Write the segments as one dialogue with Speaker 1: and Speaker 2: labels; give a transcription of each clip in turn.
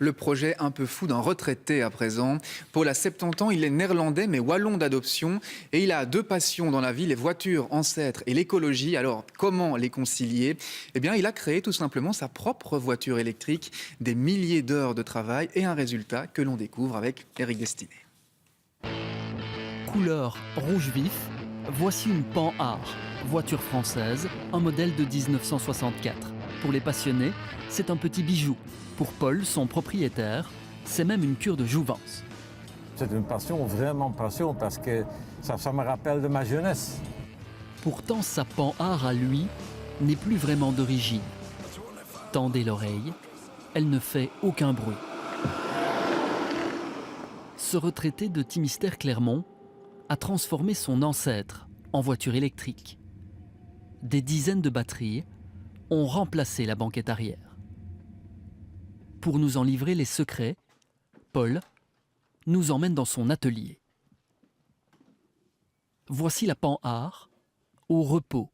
Speaker 1: Le projet un peu fou d'un retraité à présent. Paul a 70 ans, il est néerlandais mais wallon d'adoption et il a deux passions dans la vie, les voitures, ancêtres et l'écologie. Alors comment les concilier? Eh bien il a créé tout simplement sa propre voiture électrique, des milliers d'heures de travail et un résultat que l'on découvre avec Eric Destiné.
Speaker 2: Couleur rouge vif, voici une Pan-Ar, voiture française, un modèle de 1964. Pour les passionnés, c'est un petit bijou. Pour Paul, son propriétaire, c'est même une cure de jouvence.
Speaker 3: C'est une passion, vraiment passion, parce que ça me rappelle de ma jeunesse.
Speaker 2: Pourtant, sa Pan-Ar à lui n'est plus vraiment d'origine. Tendez l'oreille, elle ne fait aucun bruit. Ce retraité de Timistère-Clermont a transformé son ancêtre en voiture électrique. Des dizaines de batteries ont remplacé la banquette arrière. Pour nous en livrer les secrets, Paul nous emmène dans son atelier. Voici la Pan-Ar au repos.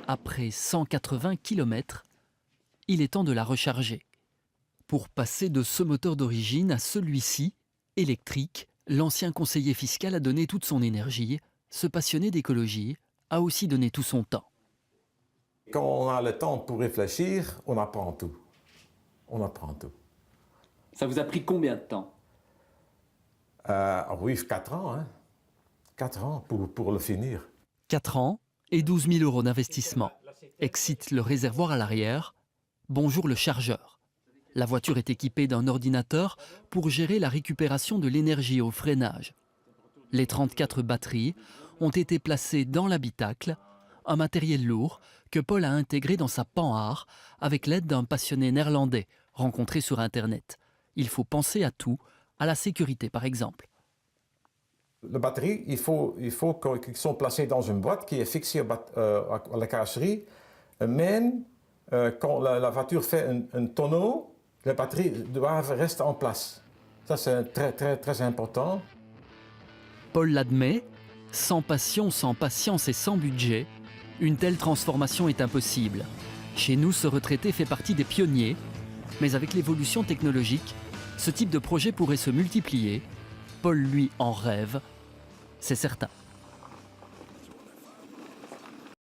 Speaker 2: Après 180 km, il est temps de la recharger. Pour passer de ce moteur d'origine à celui-ci, électrique, l'ancien conseiller fiscal a donné toute son énergie. Ce passionné d'écologie a aussi donné tout son temps.
Speaker 3: Quand on a le temps pour réfléchir, on apprend tout. On apprend tout.
Speaker 4: Ça vous a pris combien de temps?
Speaker 3: Oui, 4 ans. Hein. 4 ans pour le finir.
Speaker 2: 4 ans et 12 000 € d'investissement. Excite le réservoir à l'arrière. Bonjour le chargeur. La voiture est équipée d'un ordinateur pour gérer la récupération de l'énergie au freinage. Les 34 batteries ont été placées dans l'habitacle, un matériel lourd que Paul a intégré dans sa Pan-Ar avec l'aide d'un passionné néerlandais rencontré sur Internet. Il faut penser à tout, à la sécurité par exemple.
Speaker 3: Les batteries, il faut qu'elles soient placées dans une boîte qui est fixée à la carrosserie. Même quand la voiture fait un tonneau, les batteries doivent rester en place. Ça, c'est très important.
Speaker 2: Paul l'admet, sans passion, sans patience et sans budget, une telle transformation est impossible. Chez nous, ce retraité fait partie des pionniers, mais avec l'évolution technologique, ce type de projet pourrait se multiplier. Paul, lui, en rêve, c'est certain.